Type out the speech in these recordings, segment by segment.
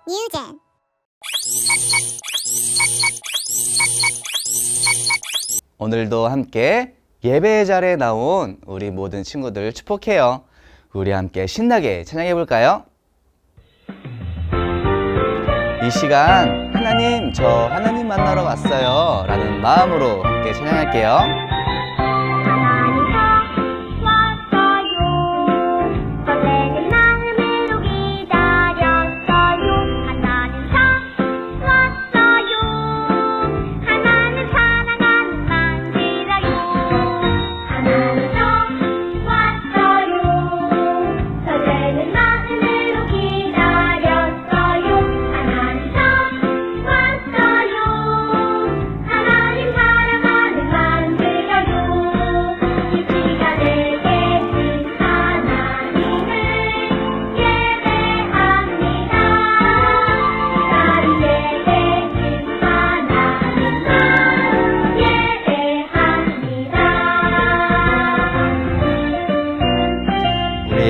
뉴젠. 오늘도 함께 예배의 자리에 나온 우리 모든 친구들 축복해요. 우리 함께 신나게 찬양해 볼까요? 이 시간 하나님, 저 하나님 만나러 왔어요 라는 마음으로 함께 찬양할게요.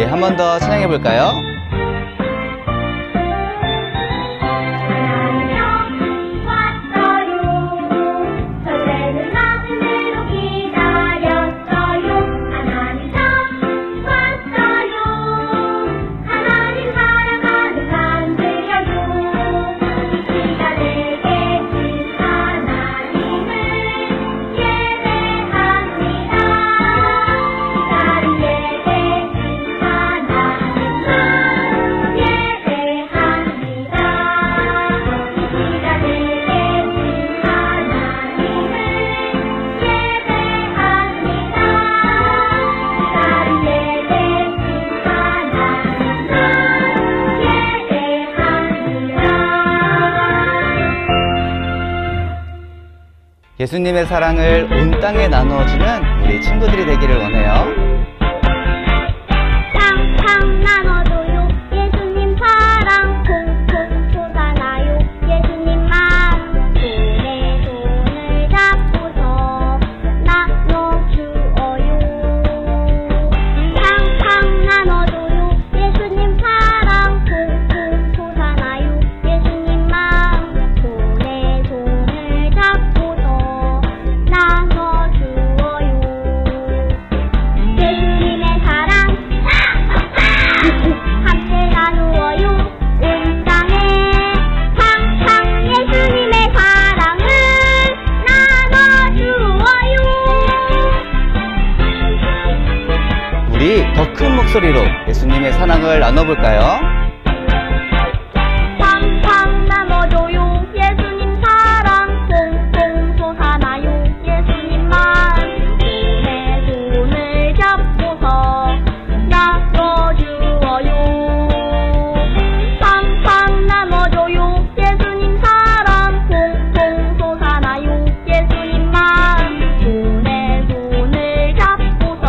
한 번 더 찬양해 볼까요? 예수님의 사랑을 온 땅에 나누어주는 우리 친구들이 되기를 원해요. 팡팡 나눠줘요. 예수님 사랑 콩콩 솟아나요. 예수님만 손에 손을 잡고서 나눠주어요. 팡팡 나눠줘요. 예수님 사랑 콩콩 솟아나요. 예수님만 손에 손을 잡고서 나눠주어요. 예수님의 사랑 함께 나누어요. 온 땅에 팡팡 예수님의 사랑을 나눠주어요. 우리 더 큰 목소리로 예수님의 사랑을 나눠볼까요? 팡팡 나눠줘요. 예수님 사랑 콩콩 솟아나요. 예수님만 손에 손을 잡고서 나눠주어요. 팡팡 나눠줘요. 예수님 사랑 콩콩 솟아나요. 예수님만 손에 손을 잡고서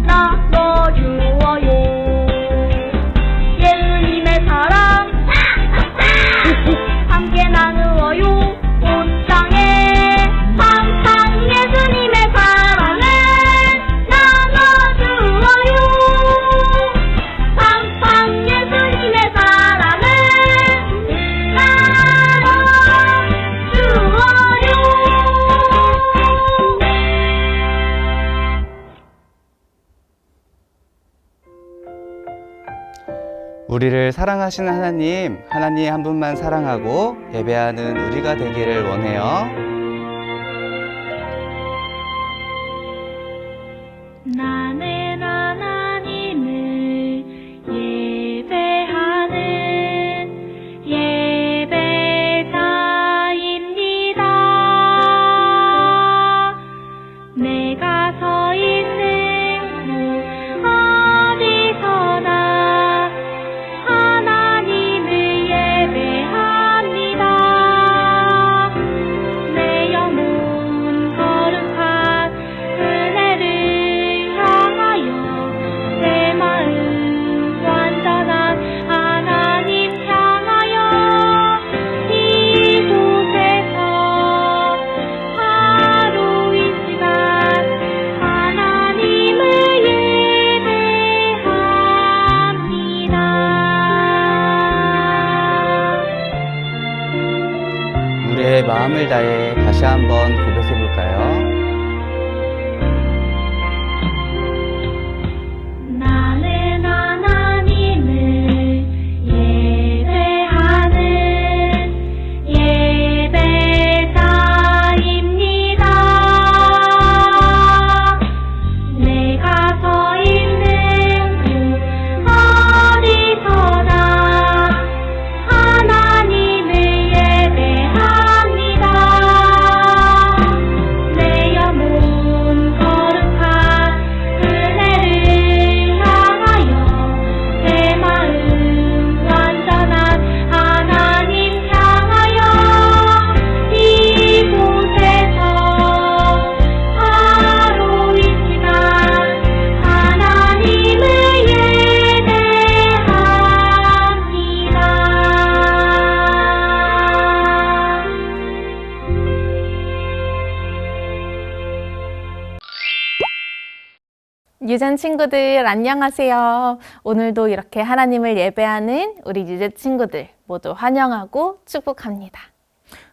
나눠주어요. 예수님의 사랑 함께 나누어요. 온 땅에 팡팡 예수님의 사랑을 나눠주어요. 팡팡 예수님의 사랑을 나눠주어요. 우리를 사랑하시는 하나님, 하나님 한 분만 사랑하고 예배하는 우리가 되기를 원해요. 나는 하나님을 예배하는 예배자입니다. 내가 서 있는 곳 어디서나 하나님을 예배합니다. 내 이제 마음을 다해 다시 한번 고백해 볼까요? 나는 하나님을 예배하는 예배자입니다. 내가 서 있는 곳 어디서나 하나님을 예배합니다. 내 영혼 거룩한 은혜를 향하여 내 마음 완전한 하나님 향하여 이곳에서 바로 이 시간 하나님을 예배합니다. 유전 친구들 안녕하세요. 오늘도 이렇게 하나님을 예배하는 우리 유전 친구들 모두 환영하고 축복합니다.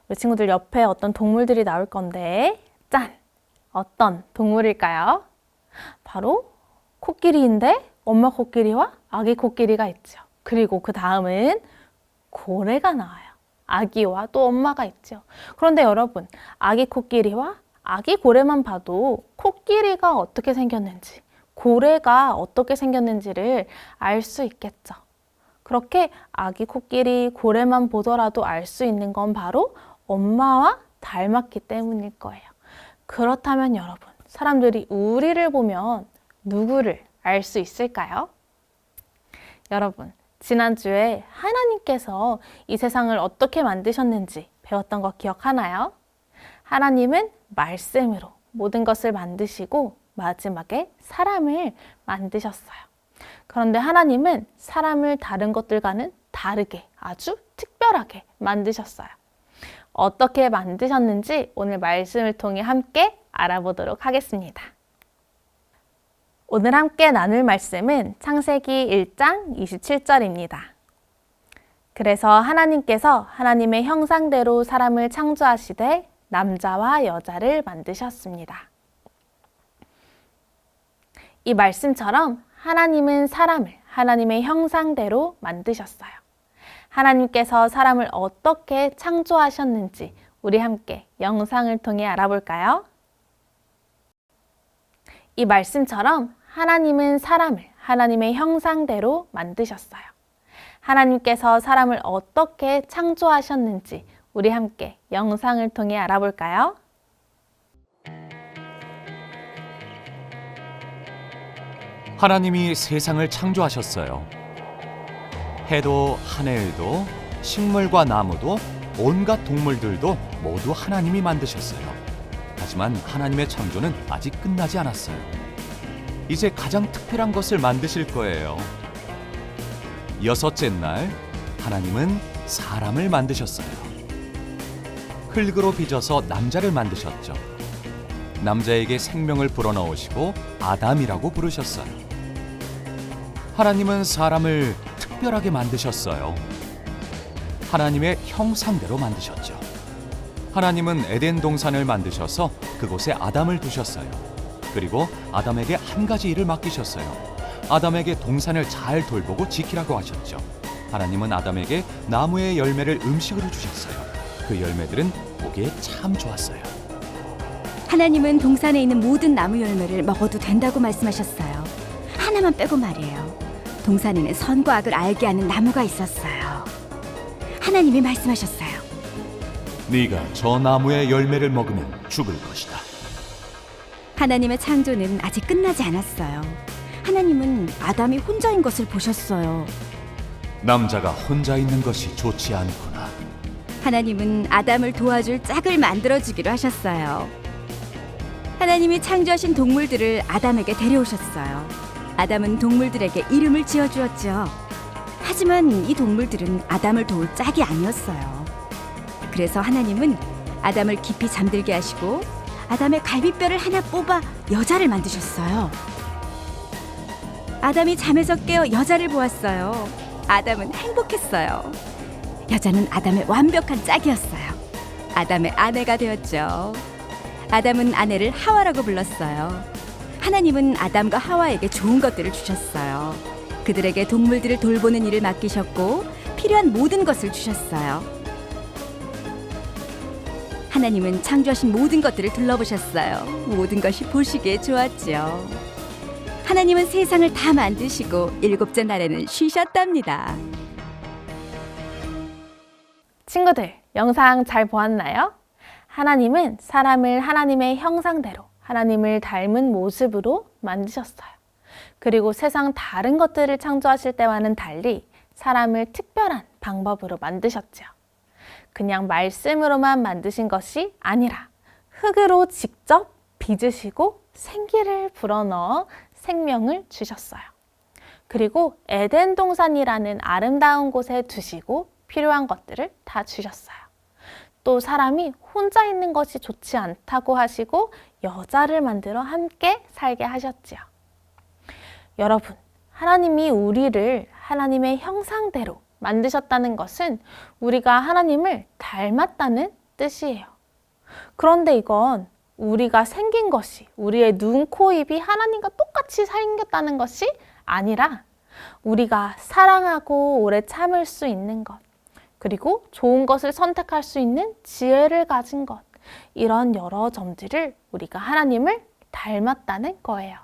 우리 친구들 옆에 어떤 동물들이 나올 건데 짠! 어떤 동물일까요? 바로 코끼리인데 엄마 코끼리와 아기 코끼리가 있죠. 그리고 그 다음은 고래가 나와요. 아기와 또 엄마가 있죠. 그런데 여러분, 아기 코끼리와 아기 고래만 봐도 코끼리가 어떻게 생겼는지, 고래가 어떻게 생겼는지를 알 수 있겠죠. 그렇게 아기 코끼리, 고래만 보더라도 알 수 있는 건 바로 엄마와 닮았기 때문일 거예요. 그렇다면 여러분, 사람들이 우리를 보면 누구를 알 수 있을까요? 여러분, 지난주에 하나님께서 이 세상을 어떻게 만드셨는지 배웠던 거 기억하나요? 하나님은 말씀으로 모든 것을 만드시고 마지막에 사람을 만드셨어요. 그런데 하나님은 사람을 다른 것들과는 다르게 아주 특별하게 만드셨어요. 어떻게 만드셨는지 오늘 말씀을 통해 함께 알아보도록 하겠습니다. 오늘 함께 나눌 말씀은 창세기 1장 27절입니다. 그래서 하나님께서 하나님의 형상대로 사람을 창조하시되 남자와 여자를 만드셨습니다. 이 말씀처럼 하나님은 사람을 하나님의 형상대로 만드셨어요. 하나님께서 사람을 어떻게 창조하셨는지 우리 함께 영상을 통해 알아볼까요? 이 말씀처럼 하나님은 사람을 하나님의 형상대로 만드셨어요. 하나님께서 사람을 어떻게 창조하셨는지 우리 함께 영상을 통해 알아볼까요? 하나님이 세상을 창조하셨어요. 해도 하늘도 식물과 나무도 온갖 동물들도 모두 하나님이 만드셨어요. 하지만 하나님의 창조는 아직 끝나지 않았어요. 이제 가장 특별한 것을 만드실 거예요. 6째 날 하나님은 사람을 만드셨어요. 흙으로 빚어서 남자를 만드셨죠. 남자에게 생명을 불어넣으시고 아담이라고 부르셨어요. 하나님은 사람을 특별하게 만드셨어요. 하나님의 형상대로 만드셨죠. 하나님은 에덴 동산을 만드셔서 그곳에 아담을 두셨어요. 그리고 아담에게 한 가지 일을 맡기셨어요. 아담에게 동산을 잘 돌보고 지키라고 하셨죠. 하나님은 아담에게 나무의 열매를 음식으로 주셨어요. 그 열매들은 보기에 참 좋았어요. 하나님은 동산에 있는 모든 나무 열매를 먹어도 된다고 말씀하셨어요. 하나만 빼고 말이에요. 동산에는 선과 악을 알게 하는 나무가 있었어요. 하나님이 말씀하셨어요. 네가 저 나무의 열매를 먹으면 죽을 것이다. 하나님의 창조는 아직 끝나지 않았어요. 하나님은 아담이 혼자인 것을 보셨어요. 남자가 혼자 있는 것이 좋지 않구나. 하나님은 아담을 도와줄 짝을 만들어주기로 하셨어요. 하나님이 창조하신 동물들을 아담에게 데려오셨어요. 아담은 동물들에게 이름을 지어주었죠. 하지만 이 동물들은 아담을 도울 짝이 아니었어요. 그래서 하나님은 아담을 깊이 잠들게 하시고 아담의 갈비뼈를 하나 뽑아 여자를 만드셨어요. 아담이 잠에서 깨어 여자를 보았어요. 아담은 행복했어요. 여자는 아담의 완벽한 짝이었어요. 아담의 아내가 되었죠. 아담은 아내를 하와라고 불렀어요. 하나님은 아담과 하와에게 좋은 것들을 주셨어요. 그들에게 동물들을 돌보는 일을 맡기셨고 필요한 모든 것을 주셨어요. 하나님은 창조하신 모든 것들을 둘러보셨어요. 모든 것이 보시기에 좋았죠. 하나님은 세상을 다 만드시고 일곱째 날에는 쉬셨답니다. 친구들, 영상 잘 보았나요? 하나님은 사람을 하나님의 형상대로, 하나님을 닮은 모습으로 만드셨어요. 그리고 세상 다른 것들을 창조하실 때와는 달리 사람을 특별한 방법으로 만드셨죠. 그냥 말씀으로만 만드신 것이 아니라 흙으로 직접 빚으시고 생기를 불어넣어 생명을 주셨어요. 그리고 에덴 동산이라는 아름다운 곳에 두시고 필요한 것들을 다 주셨어요. 또 사람이 혼자 있는 것이 좋지 않다고 하시고 여자를 만들어 함께 살게 하셨지요. 여러분, 하나님이 우리를 하나님의 형상대로 만드셨다는 것은 우리가 하나님을 닮았다는 뜻이에요. 그런데 이건 우리가 생긴 것이, 우리의 눈, 코, 입이 하나님과 똑같이 생겼다는 것이 아니라 우리가 사랑하고 오래 참을 수 있는 것, 그리고 좋은 것을 선택할 수 있는 지혜를 가진 것, 이런 여러 점들을 우리가 하나님을 닮았다는 거예요.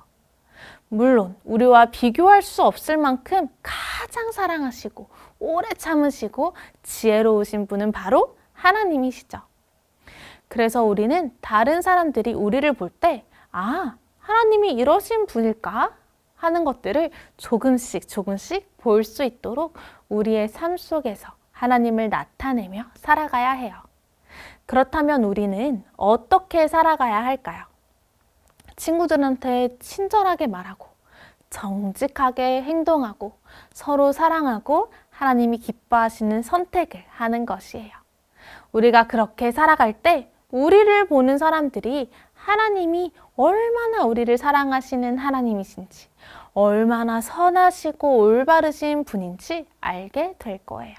물론 우리와 비교할 수 없을 만큼 가장 사랑하시고 오래 참으시고 지혜로우신 분은 바로 하나님이시죠. 그래서 우리는 다른 사람들이 우리를 볼 때 하나님이 이러신 분일까 하는 것들을 조금씩 볼 수 있도록 우리의 삶 속에서 하나님을 나타내며 살아가야 해요. 그렇다면 우리는 어떻게 살아가야 할까요? 친구들한테 친절하게 말하고 정직하게 행동하고 서로 사랑하고 하나님이 기뻐하시는 선택을 하는 것이에요. 우리가 그렇게 살아갈 때 우리를 보는 사람들이 하나님이 얼마나 우리를 사랑하시는 하나님이신지, 얼마나 선하시고 올바르신 분인지 알게 될 거예요.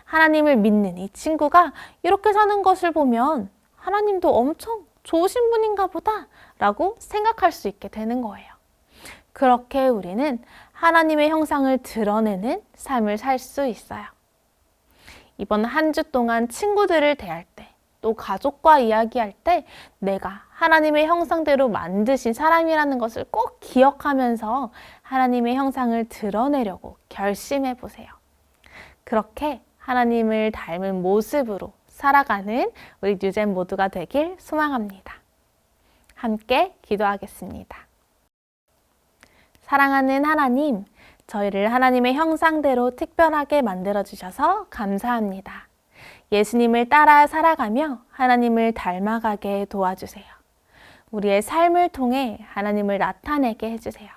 하나님을 믿는 이 친구가 이렇게 사는 것을 보면 하나님도 엄청 좋으신 분인가 보다 라고 생각할 수 있게 되는 거예요. 그렇게 우리는 하나님의 형상을 드러내는 삶을 살 수 있어요. 이번 한 주 동안 친구들을 대할 때, 또 가족과 이야기할 때 내가 하나님의 형상대로 만드신 사람이라는 것을 꼭 기억하면서 하나님의 형상을 드러내려고 결심해 보세요. 그렇게 하나님을 닮은 모습으로 살아가는 우리 뉴젠 모두가 되길 소망합니다. 함께 기도하겠습니다. 사랑하는 하나님, 저희를 하나님의 형상대로 특별하게 만들어주셔서 감사합니다. 예수님을 따라 살아가며 하나님을 닮아가게 도와주세요. 우리의 삶을 통해 하나님을 나타내게 해주세요.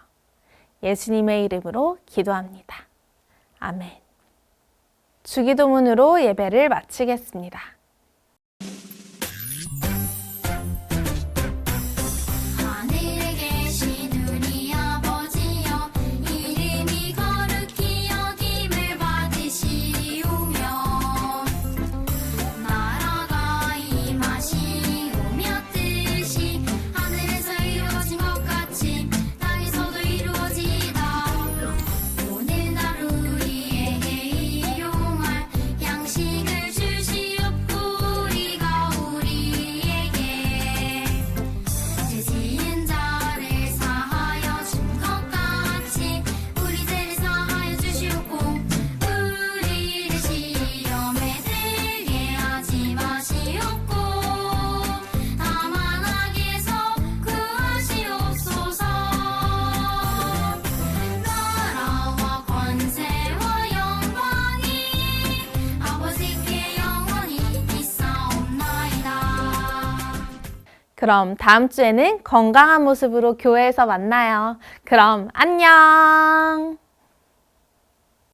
예수님의 이름으로 기도합니다. 아멘. 주기도문으로 예배를 마치겠습니다. 하늘에 계신 우리 아버지여, 이름이 거룩히 여김을 받으시오며, 나라가 임하시오며, 뜻이 하늘에서 이루어진 것 같이 땅에서도 이루어지이다. 오늘날 우리에게 일용할 양식을 주시옵고, 우리가 우리에게 죄 지은 자를 사하여 준 것 같이 우리 죄를 사하여 주시옵고, 우리를 시험에 들게 하지 마시옵고, 다만 악에서 구하시옵소서. 나라와 권세와 영광이 아버지께 영원히 있사옵나이다. 그럼 다음 주에는 건강한 모습으로 교회에서 만나요. 그럼 안녕!